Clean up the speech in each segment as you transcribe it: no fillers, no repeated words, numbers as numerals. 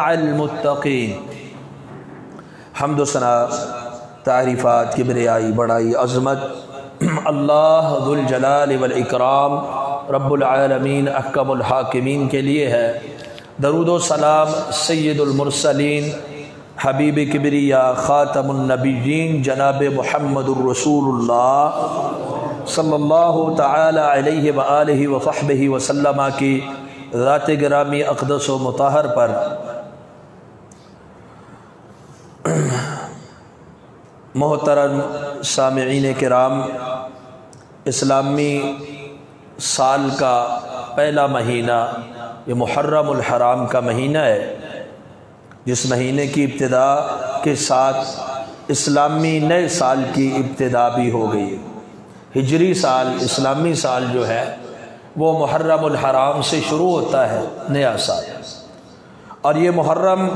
المتقین۔ حمد و ثنا، تعریفات، کبریائی، بڑائی، عظمت اللہ ذو الجلال والاکرام رب العالمین احکم الحاکمین کے لیے ہے۔ درود و سلام سید المرسلین حبیب کبریا خاتم النبیین جناب محمد الرسول اللہ صلی اللہ تعالی علیہ وآلہ وصحبہ وسلم کی ذات گرامی اقدس و مطہر پر محترم سامعین کرام، اسلامی سال کا پہلا مہینہ یہ محرم الحرام کا مہینہ ہے، جس مہینے کی ابتدا کے ساتھ اسلامی نئے سال کی ابتدا بھی ہو گئی ہے۔ ہجری سال، اسلامی سال جو ہے وہ محرم الحرام سے شروع ہوتا ہے، نیا سال۔ اور یہ محرم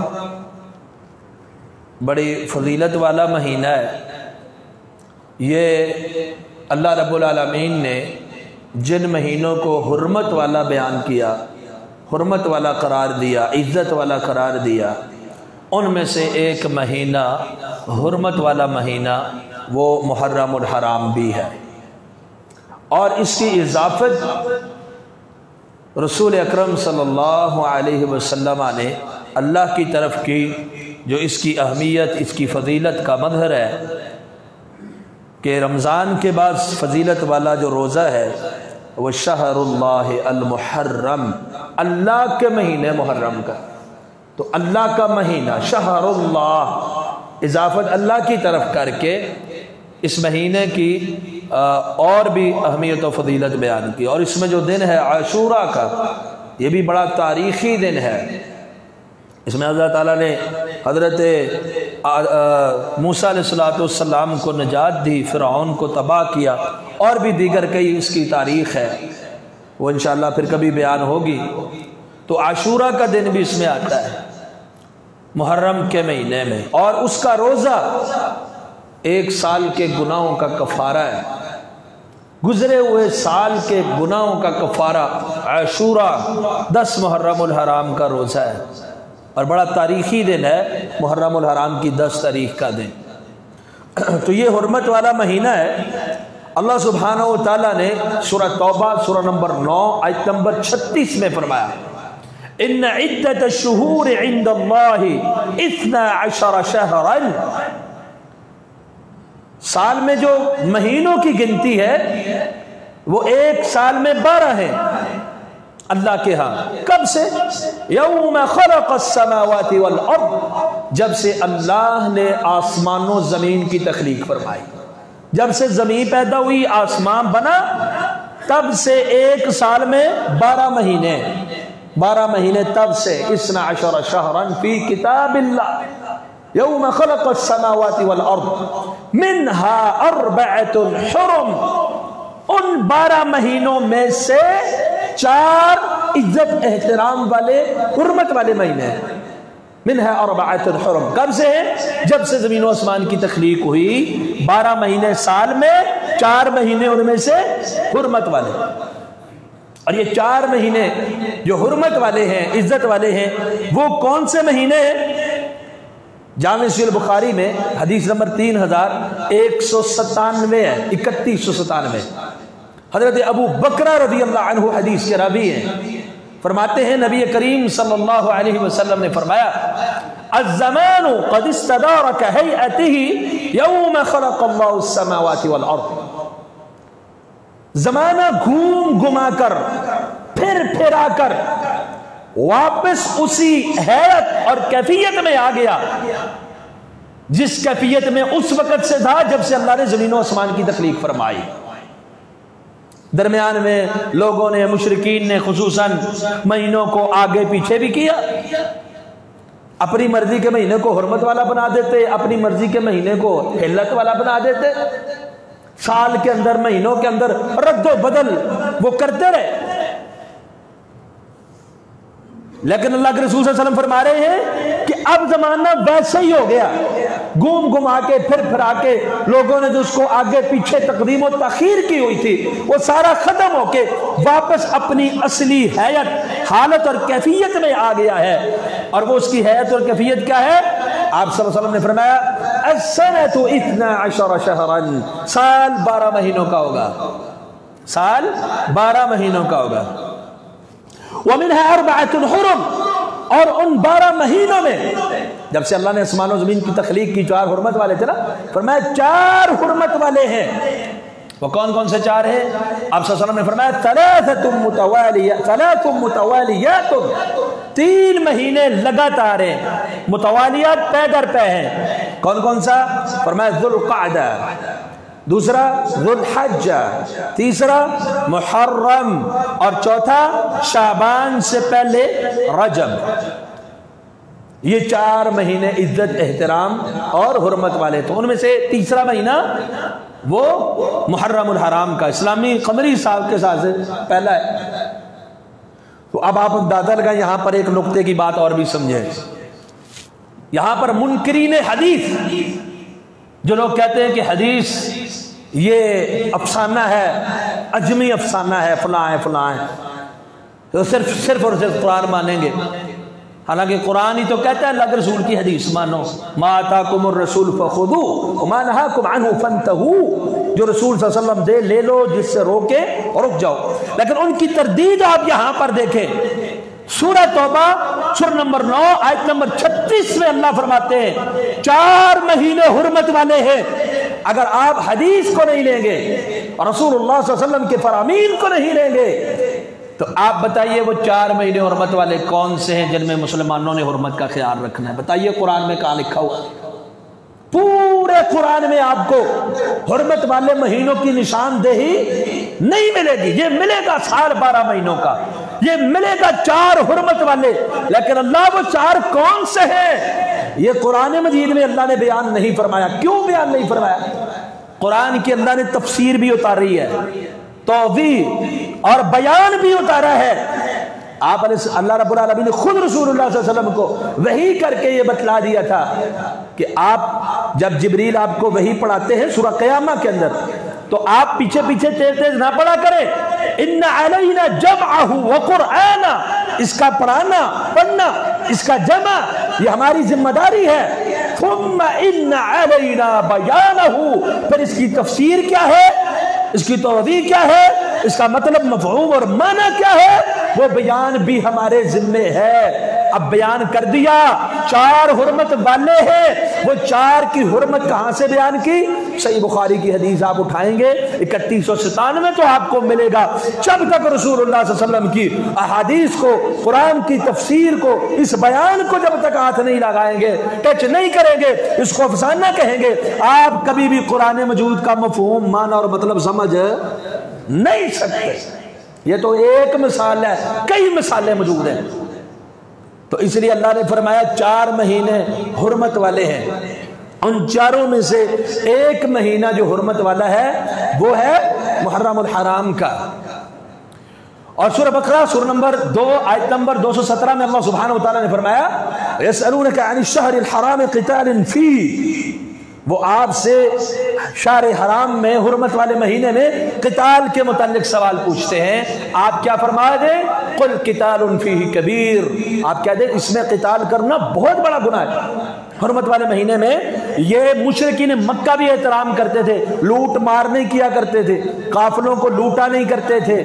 بڑی فضیلت والا مہینہ ہے۔ یہ اللہ رب العالمین نے جن مہینوں کو حرمت والا بیان کیا، حرمت والا قرار دیا، عزت والا قرار دیا، ان میں سے ایک مہینہ، حرمت والا مہینہ، وہ محرم الحرام بھی ہے۔ اور اس کی اضافت رسول اکرم صلی اللہ علیہ وسلم نے اللہ کی طرف کی، جو اس کی اہمیت، اس کی فضیلت کا مظہر ہے کہ رمضان کے بعد فضیلت والا جو روزہ ہے وہ شہر اللہ المحرم، اللہ کے مہینے محرم کا، تو اللہ کا مہینہ شہر اللہ، اضافت اللہ کی طرف کر کے اس مہینے کی اور بھی اہمیت و فضیلت بیان کی۔ اور اس میں جو دن ہے عاشورہ کا، یہ بھی بڑا تاریخی دن ہے۔ اس میں اللہ تعالیٰ نے حضرت موسیٰ علیہ السلام کو نجات دی، فرعون کو تباہ کیا، اور بھی دیگر کئی اس کی تاریخ ہے، وہ انشاءاللہ پھر کبھی بیان ہوگی۔ تو عاشورہ کا دن بھی اس میں آتا ہے محرم کے مہینے میں، اور اس کا روزہ ایک سال کے گناہوں کا کفارہ ہے، گزرے ہوئے سال کے گناہوں کا کفارہ عاشورہ 10 محرم الحرام کا روزہ ہے، اور بڑا تاریخی دن ہے محرم الحرام کی 10 تاریخ کا دن۔ تو یہ حرمت والا مہینہ ہے۔ اللہ سبحانہ و تعالیٰ نے سورہ توبہ سورہ نمبر 9 آیت نمبر 36 میں فرمایا، ان عدت الشہور عند اللہ 12 شہرا، سال میں جو مہینوں کی گنتی ہے وہ ایک سال میں 12 ہیں اللہ کے ہاں۔ کب سے؟ یوم خلق السماوات والارض، جب سے اللہ نے آسمان و زمین کی تخلیق فرمائی، جب سے زمین پیدا ہوئی، آسمان بنا، تب سے ایک سال میں 12 مہینے، 12 مہینے تب سے 12 شہرا فی کتاب اللہ یوم خلق السماوات والارض منها 4 حرم، ان 12 مہینوں میں سے 4 عزت احترام والے، حرمت والے مہینے ہیں۔ منها 4 حرم، کب سے ہیں؟ جب سے زمین و آسمان کی تخلیق ہوئی، 12 مہینے سال میں، 4 مہینے ان میں سے حرمت والے۔ اور یہ 4 مہینے جو حرمت والے ہیں، عزت والے ہیں، وہ کون سے مہینے ہیں؟ جامع صحیح البخاری میں حدیث نمبر 3197 ہے، 3197۔ حضرت ابو بکرہ رضی اللہ عنہ حدیث کے راوی ہیں، فرماتے ہیں نبی کریم صلی اللہ علیہ وسلم نے فرمایا، الزمان قد استدار كهيئته يوم خلق الله السماوات والارض، زمانہ گھوم گھما کر، پھر پھرا کر واپس اسی حیرت اور کیفیت میں آ گیا جس کیفیت میں اس وقت سے تھا جب سے اللہ نے زمین و آسمان کی تخلیق فرمائی۔ درمیان میں لوگوں نے، مشرکین نے خصوصاً مہینوں کو آگے پیچھے بھی کیا، اپنی مرضی کے مہینے کو حرمت والا بنا دیتے، اپنی مرضی کے مہینے کو حلت والا بنا دیتے، سال کے اندر، مہینوں کے اندر رد و بدل وہ کرتے رہے۔ لیکن اللہ کے رسول صلی اللہ علیہ وسلم فرما رہے ہیں کہ اب زمانہ ویسا ہی ہو گیا، گم گما کے پھر آ کے لوگوں نے جو اس کو آگے پیچھے تقدیم و تاخیر کی ہوئی تھی وہ سارا ختم ہو کے واپس اپنی اصلی حالت اور کیفیت میں آ گیا ہے. اور وہ اس کی حیت اور کیفیت کیا ہے؟ آپ صلی اللہ علیہ وسلم نے فرمایا السنۃ 12 شہرا، سال 12 مہینوں کا ہوگا، سال 12 مہینوں کا ہوگا. ومنها 4 حرم، اور ان 12 مہینوں میں جب سے اللہ نے آسمان و زمین کی تخلیق کی 4 حرمت والے تھے نا، فرمایا 4 حرمت والے ہیں. وہ کون کون سے 4 ہیں؟ آپ صلی اللہ علیہ وسلم نے فرمایا 3 متوالیات، 3 مہینے لگاتار ہیں، متوالیات پے در پے ہیں. کون کون سا؟ فرمایا ذو القعدہ، دوسرا ذو الحجہ، تیسرا محرم، اور چوتھا شعبان سے پہلے رجب. یہ 4 مہینے عزت احترام اور حرمت والے. تو ان میں سے تیسرا مہینہ وہ محرم الحرام کا اسلامی قمری سال کے ساتھ سے پہلا ہے. تو اب آپ اندازہ لگائیں، یہاں پر ایک نقطے کی بات اور بھی سمجھیں. یہاں پر منکرین حدیث جو لوگ کہتے ہیں کہ حدیث یہ افسانہ ہے، اجمی افسانہ ہے، فلاں ہے فلاں ہے، تو صرف اور صرف قرآن مانیں گے. حالانکہ قرآن ہی تو کہتا ہے اللہ کے رسول کی حدیث مانو. ما آتاکم الرسول فخذوہ وما نہاکم عنہ فانتہوا، جو رسول صلی اللہ علیہ وسلم دے لے لو، جس سے روکے اور رک جاؤ. لیکن ان کی تردید آپ یہاں پر دیکھیں، سورہ توبہ سورہ نمبر 9 آیت نمبر 36 میں اللہ فرماتے ہیں 4 مہینے حرمت والے ہیں. اگر آپ حدیث کو نہیں لیں گے اور رسول اللہ صلی اللہ علیہ وسلم کے فرامین کو نہیں لیں گے تو آپ بتائیے وہ 4 مہینے حرمت والے کون سے ہیں جن میں مسلمانوں نے حرمت کا خیال رکھنا ہے؟ بتائیے قرآن میں کہاں لکھا ہوا؟ پورے قرآن میں آپ کو حرمت والے مہینوں کی نشاندہی نہیں ملے گی. یہ ملے گا سال 12 مہینوں کا، یہ ملے گا 4 حرمت والے. لیکن اللہ وہ 4 کون سے ہیں یہ قرآن مجید میں اللہ نے بیان نہیں فرمایا. کیوں بیان نہیں فرمایا؟ قرآن کی اللہ نے تفسیر بھی اتاری ہے، توضیح اور بیان بھی اتارا ہے. آپ اللہ رب العالمین نے خود رسول اللہ صلی اللہ علیہ وسلم کو وحی کر کے یہ بتلا دیا تھا کہ آپ جب جبریل آپ کو وحی پڑھاتے ہیں سورہ قیامہ کے اندر تو آپ پیچھے پیچھے تیز تیز نہ پڑھا کریں. ان علینا جمعہ وقرآنہ، اس کا پڑھانا پڑھنا، اس کا جمع یہ ہماری ذمہ داری ہے. ثم ان علینا بیانہ، پھر اس کی تفسیر کیا ہے، اس کی توضیح کیا ہے، اس کا مطلب مفہوم اور معنی کیا ہے، وہ بیان بھی ہمارے ذمے ہے. اب بیان کر دیا 4 حرمت والے ہیں. وہ 4 کی حرمت کہاں سے بیان کی؟ صحیح بخاری کی حدیث آپ اٹھائیں گے 3197 تو آپ کو ملے گا. جب تک رسول اللہ صلی اللہ علیہ وسلم کی احادیث کو، قرآن کی تفسیر کو، اس بیان کو جب تک ہاتھ نہیں لگائیں گے، ٹچ نہیں کریں گے، اس کو افسانہ کہیں گے، آپ کبھی بھی قرآن مجید کا مفہوم معنی اور مطلب سمجھ نہیں سکتے. یہ تو ایک مثال ہے، کئی مثالیں موجود ہیں. تو اس لیے اللہ نے فرمایا 4 مہینے حرمت والے ہیں. ان 4 میں سے ایک مہینہ جو حرمت والا ہے وہ ہے محرم الحرام کا. اور سورہ بقرہ سورہ نمبر 2 آیت نمبر 217 میں اللہ سبحانہ وتعالی نے فرمایا یسألونک عن الشہر الحرام قتال فیہ، وہ آپ سے شہر حرام میں حرمت والے مہینے میں قتال کے متعلق سوال پوچھتے ہیں. آپ کیا فرما دیں؟ قل قتال فیہ کبیر، آپ کہہ دیں اس میں قتال کرنا بہت بڑا گناہ ہے. حرمت والے مہینے میں یہ مشرکین مکہ بھی احترام کرتے تھے، لوٹ مار نہیں کیا کرتے تھے، قافلوں کو لوٹا نہیں کرتے تھے،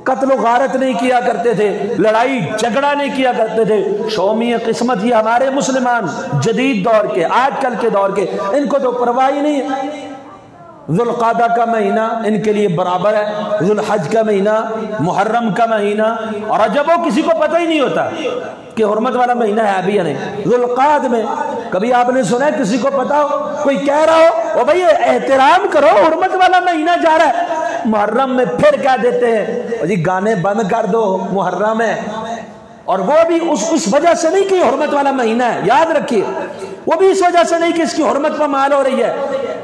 قتل و غارت نہیں کیا کرتے تھے، لڑائی جھگڑا نہیں کیا کرتے تھے. شومی قسمت یہ ہمارے مسلمان جدید دور کے، آج کل کے دور کے، ان کو تو پرواہ ہی نہیں ہے. ذوالقعدہ کا مہینہ ان کے لیے برابر ہے، ذوالحج کا مہینہ، محرم کا مہینہ، اور رجب کسی کو پتہ ہی نہیں ہوتا کہ حرمت والا مہینہ ہے بھی یا نہیں. ذوالقعد میں کبھی آپ نے سنا ہے کسی کو پتا ہو، کوئی کہہ رہا ہو او بھائی احترام کرو حرمت والا مہینہ جا رہا ہے. محرم میں پھر کہہ دیتے ہیں جی گانے بند کر دو، محرم ہے. اور وہ بھی اس وجہ سے نہیں کہ حرمت والا مہینہ ہے، یاد رکھیے، وہ بھی اس وجہ سے نہیں کہ اس کی حرمت پامال ہو رہی ہے،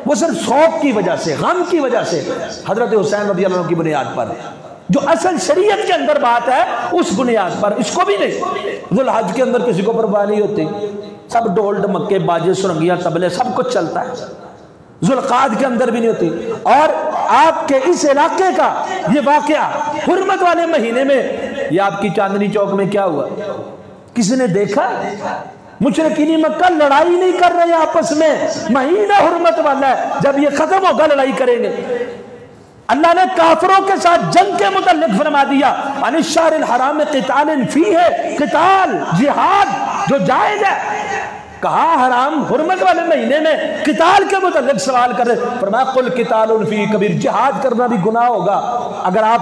وہ صرف شوق کی وجہ سے، غم کی وجہ سے، حضرت حسین رضی اللہ عنہ کی بنیاد پر، جو اصل شریعت کے اندر بات ہے اس بنیاد پر. اس کو بھی نہیں. ذوالحج کے اندر کسی کو پرواہ نہیں ہوتی، سب ڈھول ڈمکے باجے سرنگیاں طبلے سب کچھ چلتا ہے، ذوالقعدہ کے اندر بھی نہیں ہوتی۔ اور آپ کے اس علاقے کا یہ واقعہ حرمت والے مہینے میں، یہ آپ کی چاندنی چوک میں کیا ہوا، کسی نے دیکھا؟ مشرکین مکہ لڑائی نہیں کر رہے آپس میں، مہینہ حرمت والا ہے، جب یہ ختم ہوگا لڑائی کریں گے۔ اللہ نے کافروں کے ساتھ جنگ کے متعلق فرما دیا، ان الشہر الحرام قتال فیہ، قتال جہاد جو جائز ہے، کہا حرام حرمت والے مہینے میں قتال کے متعلق سوال کر رہے، فرمایا قل قتال فیہ کبیر، جہاد کرنا بھی گناہ ہوگا اگر آپ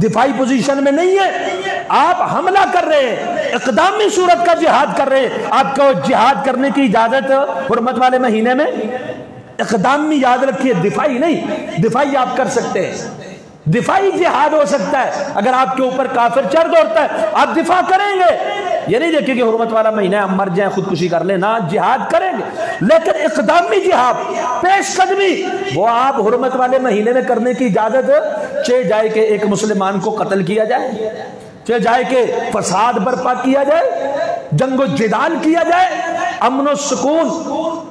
دفاعی پوزیشن میں نہیں ہیں، آپ حملہ کر رہے ہیں، اقدامی صورت کا جہاد کر رہے ہیں، آپ کو جہاد کرنے کی اجازت حرمت والے مہینے میں؟ اقدامی یاد رکھیے، دفاعی نہیں، دفاعی آپ کر سکتے ہیں، دفاعی جہاد ہو سکتا ہے، اگر آپ کے اوپر کافر چڑھ دوڑتا ہے آپ دفاع کریں گے، یہ نہیں دیکھیں کہ حرمت والا مہینہ ہے ہم مر جائیں خودکشی کر لیں، نہ جہاد کریں گے، لیکن اقدامی جہاد پیش قدمی وہ آپ حرمت والے مہینے میں کرنے کی اجازت، چاہے جائے کہ ایک مسلمان کو قتل کیا جائے، چاہے جائے کہ فساد برپا کیا جائے، جنگ و جدال کیا جائے، امن و سکون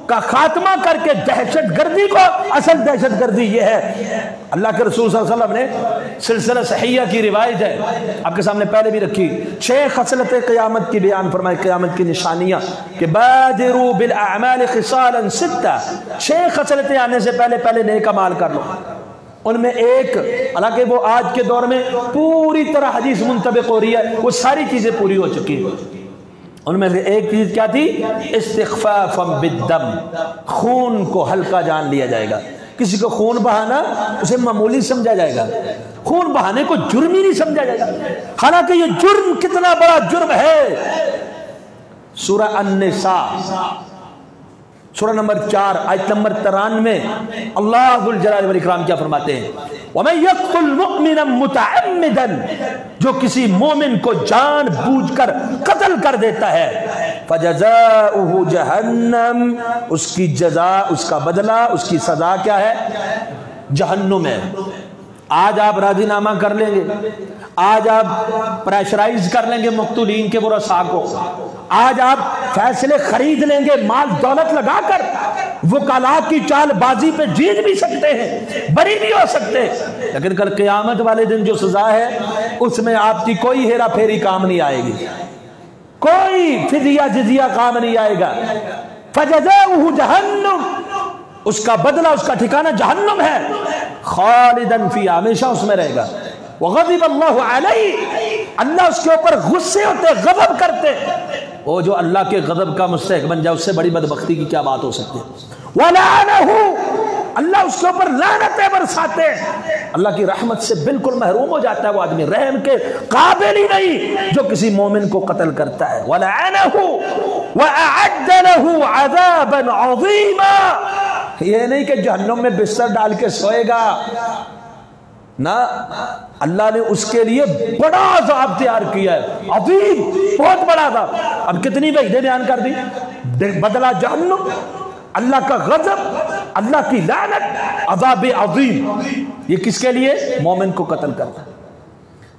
کا خاتمہ کر کے دہشت گردی کو، اصل دہشت گردی یہ ہے، اللہ کے رسول صلی اللہ علیہ وسلم نے سلسلہ صحیحہ کی روایت ہے آپ کے سامنے پہلے بھی رکھی، 6 خصلت قیامت کی بیان فرمائی، قیامت کی نشانیاں کہ بادروا بالاعمال خصالا 6، 6 خصلتیں آنے سے پہلے پہلے نیک اعمال کر لو۔ ان میں ایک، حالانکہ وہ آج کے دور میں پوری طرح حدیث منطبق ہو رہی ہے، وہ ساری چیزیں پوری ہو چکی ہیں، ان میں سے ایک چیز کیا تھی؟ استخفافا بالدم، خون کو ہلکا جان لیا جائے گا، کسی کو خون بہانا اسے معمولی سمجھا جائے گا، خون بہانے کو جرم ہی نہیں سمجھا جائے گا، حالانکہ یہ جرم کتنا بڑا جرم ہے۔ سورہ النساء سورہ نمبر 4 آیت نمبر 93 اللہ ذو الجلال والاکرام کیا فرماتے ہیں؟ وَمَن يَقْتُلْ مُؤْمِنًا مُتَعَمِّدًا، جو کسی مومن کو جان بوجھ کر قتل کر دیتا ہے، فَجَزَاؤُهُ جَهَنَّمْ، اس کی جزا، اس کا بدلہ، اس کی سزا کیا ہے؟ جہنم ہے۔ آج آپ راضی نامہ کر لیں گے، آج آپ پریشرائز کر لیں گے مقتولین کے ورثاء کو، آج آپ فیصلے خرید لیں گے مال دولت لگا کر، وکلاء کی چال بازی پہ جیت بھی سکتے ہیں، بری بھی ہو سکتے ہیں، لیکن کل قیامت والے دن جو سزا ہے اس میں آپ کی کوئی ہیرا پھیری کام نہیں آئے گی، کوئی فدیہ جزیہ کام نہیں آئے گا۔ فَجَزَاؤُهُ جَهَنَّمْ، اس کا بدلہ، اس کا ٹھکانہ جہنم ہے، خالداً فیہا، ہمیشہ اس میں رہے گا۔ وغضب اللہ علیہ، اللہ اس کے اوپر غصے ہوتے، غضب کرتے، وہ جو اللہ کے غضب کا مستحق بن جائے اس سے بڑی بدبختی کی کیا بات ہو سکتی ہے۔ وَلَعَنَهُ، اللہ اس کے اوپر لعنتیں برساتے، اللہ کی رحمت سے بالکل محروم ہو جاتا ہے وہ آدمی، رحم کے قابل ہی نہیں جو کسی مومن کو قتل کرتا ہے۔ وَلَعَنَهُ وَأَعَدَّ لَهُ عَذَابًا عَظِيمًا، یہ نہیں کہ جہنم میں بستر ڈال کے سوئے گا، نہ، اللہ نے اس کے لیے بڑا عذاب تیار کیا ہے، عظیم، بہت بڑا عذاب۔ اب کتنی وعیدیں بیان کر دی، بدلہ جہنم، اللہ کا غضب، اللہ کی لعنت، عذاب عظیم، یہ کس کے لیے؟ مومن کو قتل کرتا،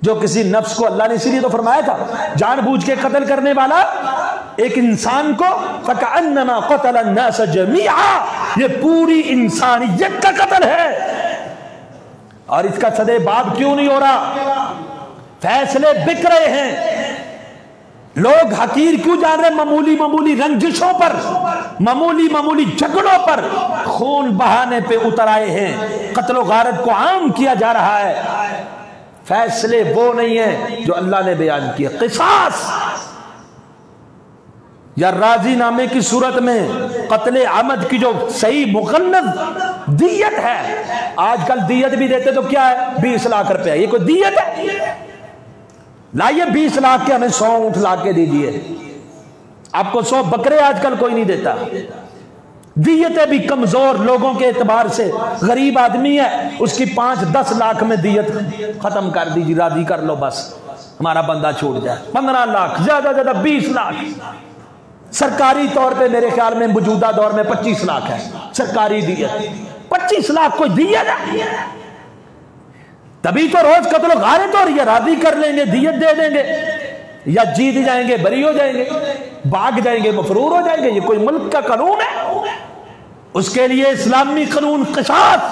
جو کسی نفس کو، اللہ نے اسی لیے تو فرمایا تھا جان بوجھ کے قتل کرنے والا ایک انسان کو فَكَأَنَّمَا قَتَلَ النَّاسَ جَمِيعًا، یہ پوری انسانیت کا قتل ہے۔ اور اس کا صدے باب کیوں نہیں ہو رہا؟ فیصلے بک رہے ہیں، لوگ حقیر کیوں جان رہے؟ معمولی معمولی رنجشوں پر، معمولی معمولی جھگڑوں پر خون بہانے پہ اتر آئے ہیں، قتل و غارت کو عام کیا جا رہا ہے۔ فیصلے وہ نہیں ہیں جو اللہ نے بیان کیا، قصاص یا راضی نامے کی صورت میں قتل عمد کی جو صحیح مغلظ دیت ہے، آج کل دیت بھی دیتے تو کیا ہے؟ 20 لاکھ روپے، یہ کوئی دیت ہے؟ لائیے 20 لاکھ کے ہمیں 100 اونٹ لا کے دیجیے، آپ کو 100 بکرے آج کل کوئی نہیں دیتا۔ دیتیں بھی کمزور لوگوں کے اعتبار سے، غریب آدمی ہے اس کی 5-10 لاکھ میں دیت ختم کر دیجیے، راضی کر لو، بس ہمارا بندہ چھوٹ جائے۔ 15 لاکھ، زیادہ زیادہ 20 لاکھ، سرکاری طور پہ میرے خیال میں موجودہ دور میں 25 لاکھ ہے سرکاری دیت۔ 25 لاکھ کوئی دیت ہے؟ تبھی تو روز قتل و غارت ہو رہی ہے، راضی کر لیں گے، دیت دے دیں گے، یا جیت جائیں گے بری ہو جائیں گے، بھاگ جائیں گے مفرور ہو جائیں گے؟ یہ کوئی ملک کا قانون ہے؟ اس کے لیے اسلامی قانون قصاص،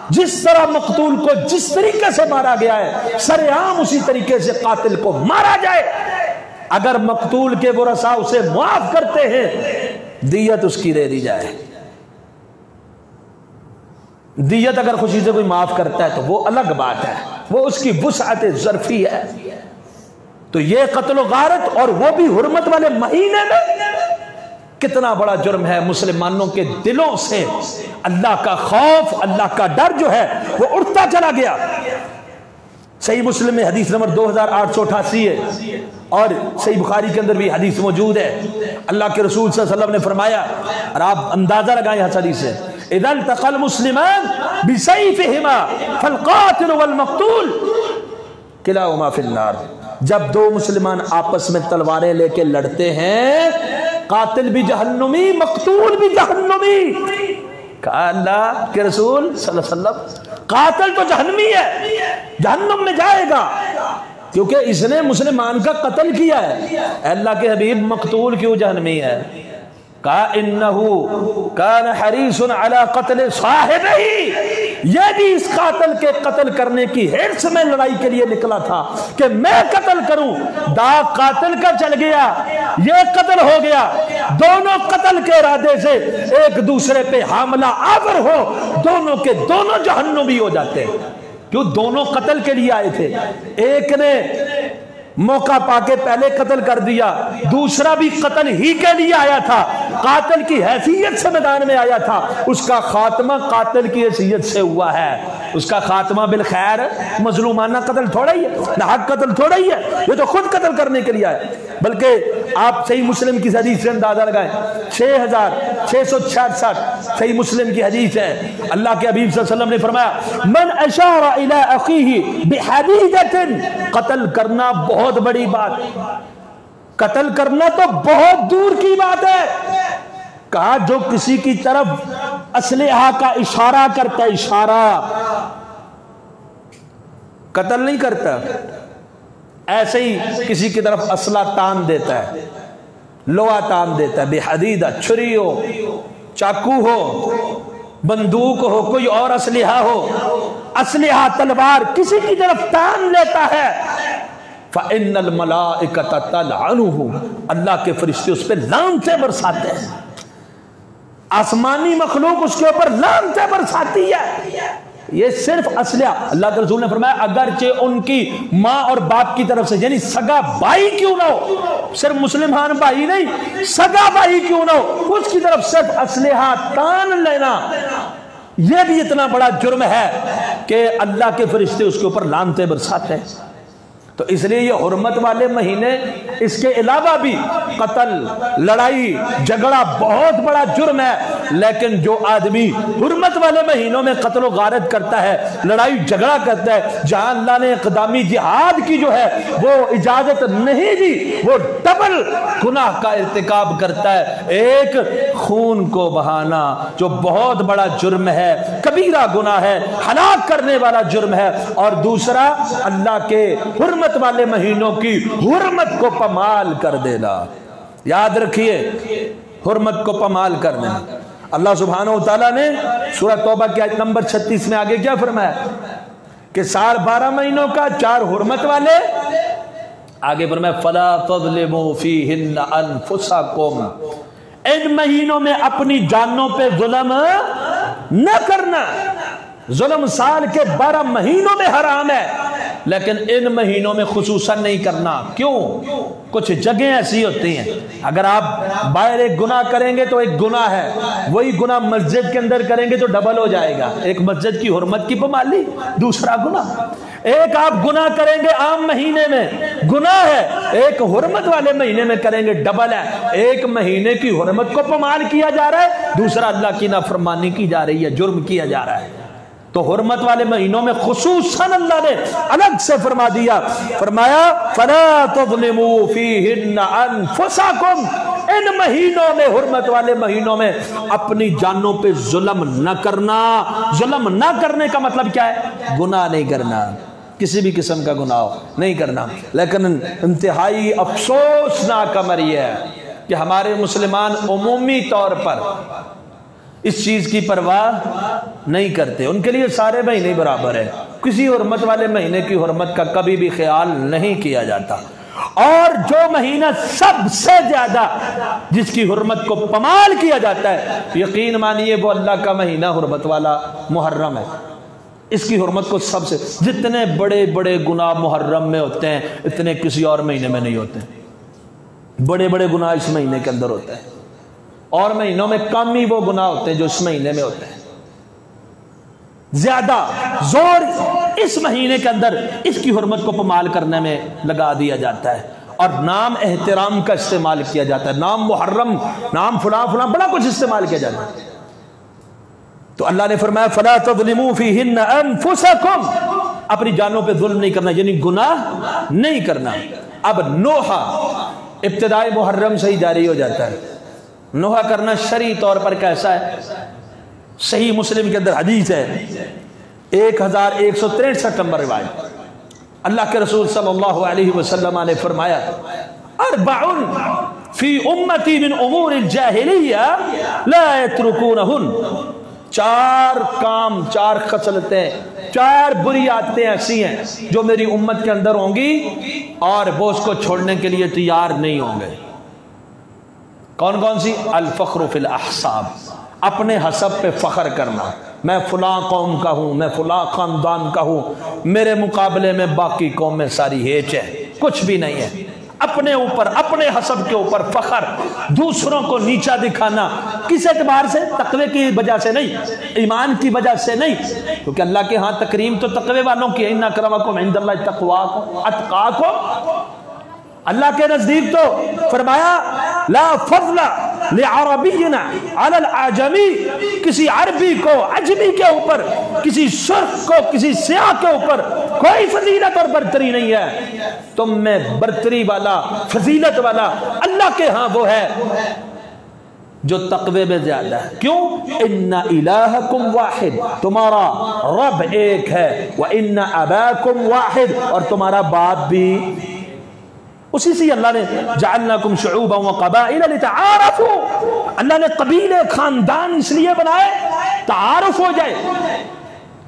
جس طرح مقتول کو جس طریقے سے مارا گیا ہے سر عام اسی طریقے سے قاتل کو مارا جائے۔ اگر مقتول کے ورثاء اسے معاف کرتے ہیں دیت اس کی دے دی جائے۔ دیت اگر خوشی سے کوئی معاف کرتا ہے تو وہ الگ بات ہے، وہ اس کی وسعت ظرفی ہے۔ تو یہ قتل و غارت، اور وہ بھی حرمت والے مہینے میں، کتنا بڑا جرم ہے۔ مسلمانوں کے دلوں سے اللہ کا خوف، اللہ کا ڈر جو ہے وہ اٹھتا چلا گیا۔ صحیح مسلم میں حدیث نمبر 2888 ہے، اور صحیح بخاری کے اندر بھی حدیث موجود ہے۔ اللہ کے رسول صلی اللہ علیہ وسلم نے فرمایا، اور آپ اندازہ لگائیں اس حدیث سے، اذا التقى المسلمان بسيفهما فالقاتل والمقتول كلاهما في النار، جب دو مسلمان آپس میں تلواریں لے کے لڑتے ہیں، قاتل بھی جہنمی مقتول بھی جہنمی۔ کہا اللہ کے رسول صلی اللہ علیہ وسلم قاتل تو جہنمی ہے، جہنم میں جائے گا کیونکہ اس نے مسلمان کا قتل کیا ہے۔ اے اللہ کے حبیب مقتول کیوں جہنمی ہے؟ کہا انہو کان حریص علی قتل صاحبہ، یہ بھی اس قاتل کے قتل کرنے کی حرص میں لڑائی کے لیے نکلا تھا کہ میں قتل کروں۔ داغ قاتل کا چل گیا، یہ قتل ہو گیا، دونوں قتل کے ارادے سے ایک دوسرے پہ حاملہ آور ہو، دونوں کے دونوں جہنمی ہو جاتے ہیں۔ کیوں؟ دونوں قتل کے لیے آئے تھے، ایک نے موقع پا کے پہلے قتل کر دیا، دوسرا بھی قتل ہی کے لیے آیا تھا، قاتل کی حیثیت سے میدان میں آیا تھا، اس کا خاتمہ قاتل کی حیثیت سے ہوا ہے۔ اس کا خاتمہ بالخیر، مظلومانہ قتل تھوڑا ہی ہے، ناحق قتل تھوڑا ہی ہے، یہ تو خود قتل کرنے کے لیے آئے۔ بلکہ آپ صحیح مسلم کی حدیث سے اندازہ لگائیں، 6666 صحیح مسلم کی حدیث ہے، اللہ کے حبیب صلی اللہ علیہ وسلم نے فرمایا، من اشار الی اخیہ بحدیدۃ، قتل کرنا بہت بڑی بات، قتل کرنا تو بہت دور کی بات ہے۔ کہا جو کسی کی طرف اسلحہ کا اشارہ کرتا ہے، اشارہ، قتل نہیں کرتا، ایسے ہی کسی کی طرف اسلحہ تان دیتا ہے، لوہا تان دیتا ہے، بے حدیدہ، چھری ہو، چاقو ہو، بندوق ہو، کوئی اور اسلحہ ہو، اسلحہ تلوار کسی کی طرف تان لیتا ہے، فَإِنَّ الْمَلَائِكَةَ تَلْعَنُهُ، اللہ کے فرشتے اس پہ لعنتیں برساتے ہیں، آسمانی مخلوق اس کے اوپر لعنتیں برساتی ہے۔ یہ صرف اسلحہ، اللہ کے رسول نے فرمایا اگرچہ ان کی ماں اور باپ کی طرف سے، یعنی سگا بھائی کیوں نہ ہو، صرف مسلمان بھائی نہیں، سگا بھائی کیوں نہ ہو، اس کی طرف صرف اسلحہ تان لینا، یہ بھی اتنا بڑا جرم ہے کہ اللہ کے فرشتے اس کے اوپر لعنتیں برساتے ہیں۔ تو اس لیے یہ حرمت والے مہینے، اس کے علاوہ بھی قتل، لڑائی جھگڑا بہت بڑا جرم ہے، لیکن جو آدمی حرمت والے مہینوں میں قتل و غارت کرتا ہے، لڑائی جھگڑا کرتا ہے، جہاں اللہ نے اقدامی جہاد کی جو ہے وہ اجازت نہیں دی، وہ ڈبل گناہ کا ارتکاب کرتا ہے۔ ایک خون کو بہانا جو بہت بڑا جرم ہے، کبیرہ گناہ ہے، ہلاک کرنے والا جرم ہے، اور دوسرا اللہ کے حرمت والے مہینوں کی حرمت کو پامال کر دینا۔ یاد رکھیے، حرمت کو پامال کر دینا۔ اللہ سبحانہ وتعالیٰ نے سورہ توبہ کی آیت نمبر 36 میں آگے کیا فرمایا کہ سال 12 مہینوں کا 4 حرمت والے، آگے فرمایا فَلَا تَظْلِمُوا فِيهِنَّ أَنفُسَكُمْ، ان مہینوں میں اپنی جانوں پہ ظلم نہ کرنا۔ ظلم سال کے 12 مہینوں میں حرام ہے، لیکن ان مہینوں میں خصوصاً نہیں کرنا۔ کیوں؟ کچھ جگہیں ایسی ہوتی ہیں، اگر آپ باہر ایک گناہ کریں گے تو ایک گناہ ہے، وہی گناہ مسجد کے اندر کریں گے تو ڈبل ہو جائے گا، ایک مسجد کی حرمت کی پامالی، دوسرا گناہ۔ ایک آپ گناہ کریں گے عام مہینے میں، گناہ ہے، ایک حرمت والے مہینے میں کریں گے، ڈبل ہے۔ ایک مہینے کی حرمت کو پامال کیا جا رہا ہے، دوسرا اللہ کی نافرمانی کی جا رہی ہے، جرم کیا جا رہا ہے۔ تو حرمت والے مہینوں میں خصوصاً اللہ نے الگ سے فرما دیا، فرمایا فَلَا تَظْلِمُوا فِيهِنَّ أَنفُسَكُمْ، ان مہینوں میں، حرمت والے مہینوں میں اپنی جانوں پہ ظلم نہ کرنا۔ ظلم نہ کرنے کا مطلب کیا ہے؟ گناہ نہیں کرنا۔ کسی بھی قسم کا گناہ نہیں کرنا. لیکن انتہائی افسوسناک امر یہ ہے کہ ہمارے مسلمان عمومی طور پر اس چیز کی پرواہ نہیں کرتے. ان کے لیے سارے مہینے برابر ہیں. کسی حرمت والے مہینے کی حرمت کا کبھی بھی خیال نہیں کیا جاتا. اور جو مہینہ سب سے زیادہ جس کی حرمت کو پامال کیا جاتا ہے، یقین مانیے وہ اللہ کا مہینہ حرمت والا محرم ہے. اس کی حرمت کو سب سے، جتنے بڑے بڑے گناہ محرم میں ہوتے ہیں اتنے کسی اور مہینے میں نہیں ہوتے. بڑے بڑے گناہ اس مہینے کے اندر ہوتے ہیں، اور مہینوں میں کم ہی وہ گناہ ہوتے ہیں جو اس مہینے میں ہوتے ہیں. زیادہ زور اس مہینے کے اندر اس کی حرمت کو پامال کرنے میں لگا دیا جاتا ہے، اور نام احترام کا استعمال کیا جاتا ہے. نام محرم، نام فلاں فلاں، بڑا کچھ استعمال کیا جاتا ہے. تو اللہ نے فرمایا فَلَا تَظْلِمُوا فِيهِنَّ أَنفُسَكُمْ، اپنی جانوں پہ ظلم نہیں کرنا، یعنی گناہ نہیں کرنا. اب نوحہ ابتدائی محرم سے ہی جاری ہو جاتا ہے. نوحہ کرنا شرعی طور پر کیسا ہے؟ صحیح مسلم کے اندر حدیث ہے 1163 نمبر روایت. اللہ کے رسول صلی اللہ علیہ وسلم نے فرمایا اربعن فی امتی من امور الجاہلیہ لا یترکونہن، 4 کام، 4 خصلتیں، 4 بری عادتیں ایسی ہیں جو میری امت کے اندر ہوں گی اور وہ اس کو چھوڑنے کے لیے تیار نہیں ہوں گے. کون کون سی؟ الفخر فی الاحساب، اپنے حسب پہ فخر کرنا. میں فلاں قوم کا ہوں، میں فلاں خاندان کا ہوں، میرے مقابلے میں باقی قومیں ساری ہیچ ہے، کچھ بھی نہیں ہے. اپنے اوپر، اپنے حسب کے اوپر فخر، دوسروں کو نیچا دکھانا. کس اعتبار سے؟ تقوی کی وجہ سے نہیں، ایمان کی وجہ سے نہیں، کیونکہ اللہ کے ہاں تکریم تو تقوی والوں کی ہے. ان اکرمکم عند اللہ تقواکم اتقاکم. اللہ کے نزدیک تو فرمایا لا فضل لعربینا علی العجمی، کسی عربی کو عجمی کے اوپر، کسی سرخ کو کسی سیاہ کے اوپر کوئی فضیلت اور برتری نہیں ہے. تم میں برتری والا، فضیلت والا اللہ کے ہاں وہ ہے جو تقوی میں زیادہ ہے. کیوں؟ ان الہکم واحد، تمہارا رب ایک ہے، وان اباکم واحد، اور تمہارا باپ بھی اسی سے. اللہ نے جعلناکم شعوبا وقبائل لتعارفوا، اللہ نے قبیلے خاندان اس لیے بنائے تعارف ہو جائے.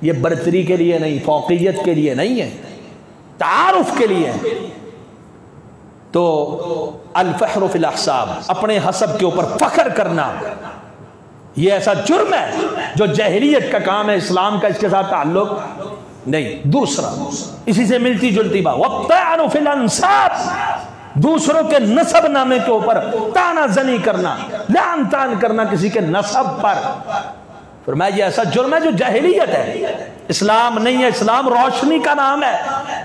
یہ برتری کے لیے نہیں، فوقیت کے لیے نہیں ہے، تعارف کے لیے. تو الفخر فی الاحساب، اپنے حسب کے اوپر فخر کرنا، یہ ایسا جرم ہے جو جاہلیت کا کام ہے، اسلام کا اس کے ساتھ تعلق نہیں. دوسرا اسی سے ملتی جلتی بات، وَالطَّعْنُ فِي الْأَنْسَابِ، دوسروں کے نسب نامے کے اوپر تانا زنی کرنا، لعن تان کرنا کسی کے نسب پر. فرمایا یہ ایسا جرم ہے جو جاہلیت ہے، اسلام نہیں ہے. اسلام روشنی کا نام ہے،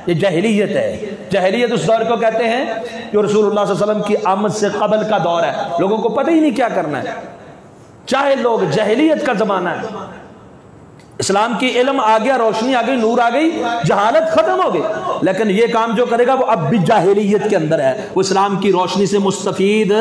یہ جاہلیت ہے. جاہلیت اس دور کو کہتے ہیں جو رسول اللہ صلی اللہ علیہ وسلم کی آمد سے قبل کا دور ہے. لوگوں کو پتہ ہی نہیں کیا کرنا ہے، چاہے لوگ جاہلیت کا زمانہ ہے. اسلام کی علم آ گیا، روشنی آ گئی، نور آ گئی، جہالت ختم ہو گئی. لیکن یہ کام جو کرے گا وہ اب بھی جاہلیت کے اندر ہے، وہ اسلام کی روشنی سے مستفید